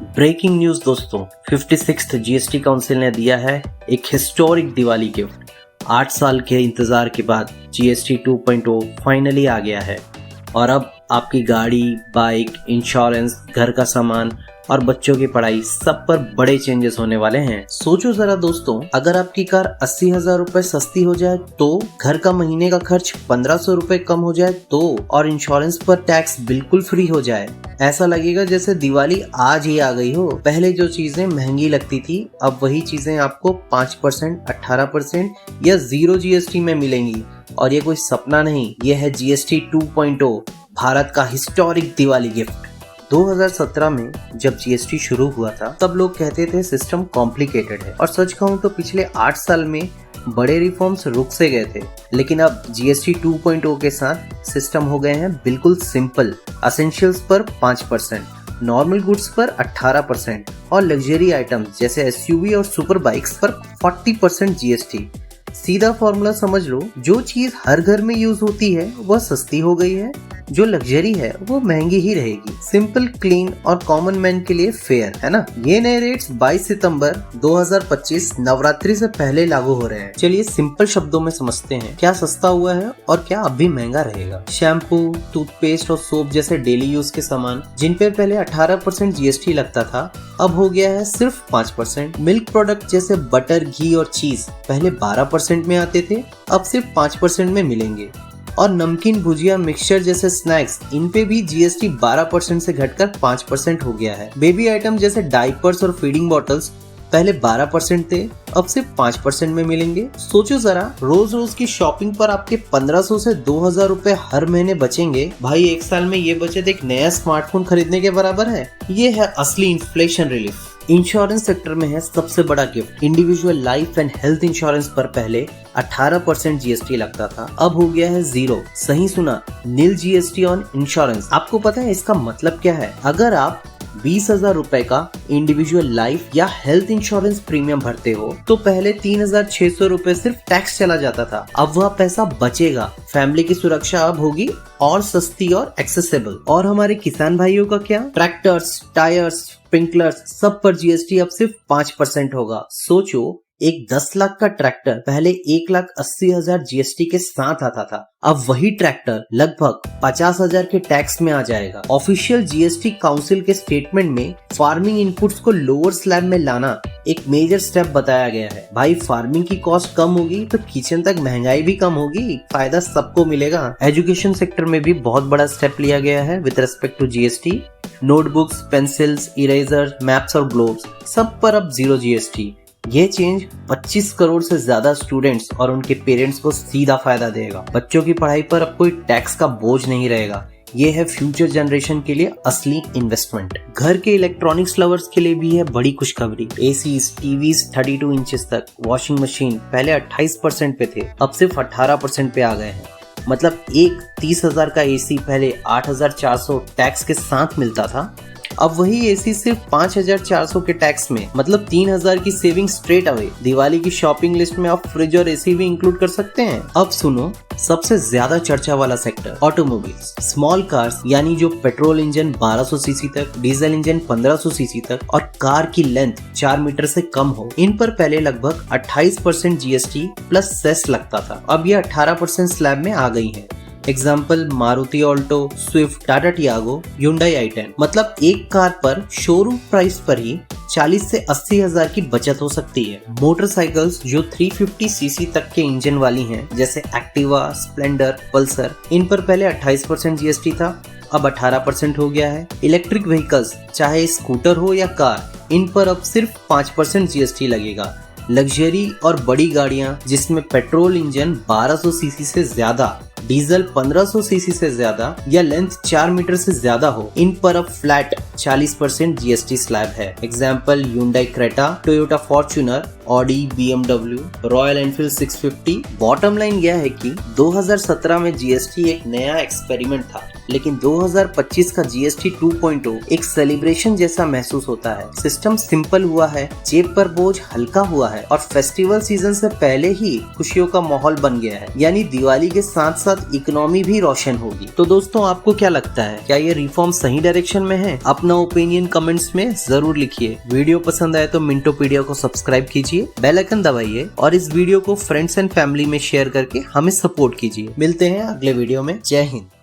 Breaking news दोस्तों, 56th GST council ने दिया है एक हिस्टोरिक दिवाली गिफ्ट। 8 साल के इंतजार के बाद जीएसटी 2.0 फाइनली आ गया है और अब आपकी गाड़ी, बाइक, इंश्योरेंस, घर का सामान और बच्चों की पढ़ाई सब पर बड़े चेंजेस होने वाले हैं। सोचो जरा दोस्तों, अगर आपकी कार 80,000 रुपए सस्ती हो जाए तो, घर का महीने का खर्च 1500 रुपए कम हो जाए तो, और इंश्योरेंस पर टैक्स बिल्कुल फ्री हो जाए, ऐसा लगेगा जैसे दिवाली आज ही आ गई हो। पहले जो चीजें महंगी लगती थी, अब वही चीजें आपको 5%, 18% या 0 जीएसटी में मिलेंगी। और ये कोई सपना नहीं, ये है जीएसटी 2.0, भारत का हिस्टोरिक दिवाली गिफ्ट। 2017 में जब जीएसटी शुरू हुआ था तब लोग कहते थे सिस्टम कॉम्प्लिकेटेड है, और सच कहूं तो पिछले 8 साल में बड़े रिफॉर्म्स रुक से गए थे। लेकिन अब जीएसटी 2.0 के साथ सिस्टम हो गए हैं बिल्कुल सिंपल। एसेंशियल्स पर 5%, नॉर्मल गुड्स पर 18% और लग्जरी आइटम्स जैसे एसयूवी और सुपर बाइक्स पर 40% जीएसटी। सीधा फॉर्मूला समझ लो, जो चीज हर घर में यूज होती है वह सस्ती हो गई है, जो लग्जरी है वो महंगी ही रहेगी। सिंपल, क्लीन और कॉमन मैन के लिए फेयर, है ना। ये नए रेट्स 22 सितंबर 2025 नवरात्रि से पहले लागू हो रहे हैं। चलिए सिंपल शब्दों में समझते हैं क्या सस्ता हुआ है और क्या अब भी महंगा रहेगा। शैम्पू, टूथपेस्ट और सोप जैसे डेली यूज के सामान जिन पे पहले 18% जीएसटी लगता था, अब हो गया है सिर्फ 5%। मिल्क प्रोडक्ट जैसे बटर, घी और चीज पहले 12% में आते थे, अब सिर्फ 5% में मिलेंगे। और नमकीन, भुजिया, मिक्सचर जैसे स्नैक्स, इन पे भी जीएसटी 12% से घटकर 5% हो गया है। बेबी आइटम जैसे डाइपर्स और फीडिंग बॉटल्स पहले 12% थे, अब सिर्फ 5% में मिलेंगे। सोचो जरा, रोज रोज की शॉपिंग पर आपके 1500 से 2000 रुपए हर महीने बचेंगे। भाई, एक साल में ये बचत एक नया स्मार्टफोन खरीदने के बराबर है। ये है असली इन्फ्लेशन रिलीफ। इंश्योरेंस सेक्टर में है सबसे बड़ा gift. Individual life and health insurance पर पहले 18% जीएसटी लगता था, अब हो गया है 0। सही सुना, नील जीएसटी ऑन इंश्योरेंस। आपको पता है इसका मतलब क्या है? अगर आप 20,000 रुपए का इंडिविजुअल लाइफ या हेल्थ इंश्योरेंस प्रीमियम भरते हो तो पहले 3,600 रुपए सिर्फ टैक्स चला जाता था, अब वह पैसा बचेगा। फैमिली की सुरक्षा अब होगी और सस्ती और एक्सेसिबल। और हमारे किसान भाइयों का क्या? ट्रैक्टर्स, टायर्स, स्प्रिंकलर्स सब पर जीएसटी अब सिर्फ 5% होगा। सोचो, एक 10 लाख का ट्रैक्टर पहले 1,80,000 जीएसटी के साथ आता था, अब वही ट्रैक्टर लगभग 50,000 के टैक्स में आ जाएगा। ऑफिशियल जीएसटी काउंसिल के स्टेटमेंट में फार्मिंग इनपुट्स को लोअर स्लैब में लाना एक मेजर स्टेप बताया गया है। भाई, फार्मिंग की कॉस्ट कम होगी तो किचन तक महंगाई भी कम होगी, फायदा सबको मिलेगा। एजुकेशन सेक्टर में भी बहुत बड़ा स्टेप लिया गया है with respect to GST. Notebooks, pencils, eraser, maps और ग्लोब्स सब पर अब 0 जीएसटी। ये चेंज 25 करोड़ से ज्यादा स्टूडेंट्स और उनके पेरेंट्स को सीधा फायदा देगा। बच्चों की पढ़ाई पर अब कोई टैक्स का बोझ नहीं रहेगा। ये है फ्यूचर जनरेशन के लिए असली इन्वेस्टमेंट। घर के इलेक्ट्रॉनिक्स लवर्स के लिए भी है बड़ी खुशखबरी। एसीज, टीवीज 32 इंचेस तक, वॉशिंग मशीन पहले 28% पे थे, अब सिर्फ 18% पे आ गए हैं। मतलब एक 30,000 का एसी पहले 8,400 टैक्स के साथ मिलता था, अब वही एसी सिर्फ 5,400 के टैक्स में, मतलब 3,000 की सेविंग स्ट्रेट अवे। दिवाली की शॉपिंग लिस्ट में आप फ्रिज और एसी भी इंक्लूड कर सकते हैं। अब सुनो, सबसे ज्यादा चर्चा वाला सेक्टर, ऑटोमोबाइल्स। स्मॉल कार्स यानी जो पेट्रोल इंजन 1200 सीसी तक, डीजल इंजन 1500 सीसी तक और कार की लेंथ 4 मीटर से कम हो, इन पर पहले लगभग 28% जीएसटी प्लस सेस लगता था, अब ये 18% स्लैब में आ गई है। Example, Maruti Alto, Swift, Tata Tiago, Hyundai i10। मतलब एक कार पर शोरूम प्राइस पर ही 40 से 80,000 की बचत हो सकती है। मोटरसाइकिल्स जो 350 सीसी तक के इंजन वाली हैं, जैसे एक्टिवा, स्प्लेंडर, पल्सर, इन पर पहले 28% जीएसटी था, अब 18% हो गया है। इलेक्ट्रिक व्हीकल्स चाहे स्कूटर हो या कार, इन पर अब सिर्फ 5% जीएसटी लगेगा। लग्जरी और बड़ी गाड़ियां जिसमें पेट्रोल इंजन 1200 सीसी से ज्यादा, डीजल 1500 सीसी से ज्यादा या लेंथ 4 मीटर से ज्यादा हो, इन पर अब फ्लैट 40% जीएसटी स्लैब है। Example, Hyundai Creta, Toyota Fortuner, Audi, BMW, royal Enfield 650। Bottom line यह है कि 2017 में जीएसटी एक नया एक्सपेरिमेंट था। लेकिन 2025 का GST 2.0 एक सेलिब्रेशन जैसा महसूस होता है। सिस्टम सिंपल हुआ है, जेब पर बोझ हल्का हुआ है और फेस्टिवल सीजन से पहले ही खुशियों का माहौल बन गया है। यानी दिवाली के साथ साथ इकोनॉमी भी रोशन होगी। तो दोस्तों, आपको क्या लगता है, क्या ये रिफॉर्म सही डायरेक्शन में है? अपना ओपिनियन कमेंट्स में जरूर लिखिए। वीडियो पसंद आए तो मिंटोपीडिया को सब्सक्राइब कीजिए, बेल आइकन दबाइए और इस वीडियो को फ्रेंड्स एंड फैमिली में शेयर करके हमें सपोर्ट कीजिए। मिलते हैं अगले वीडियो में। जय हिंद।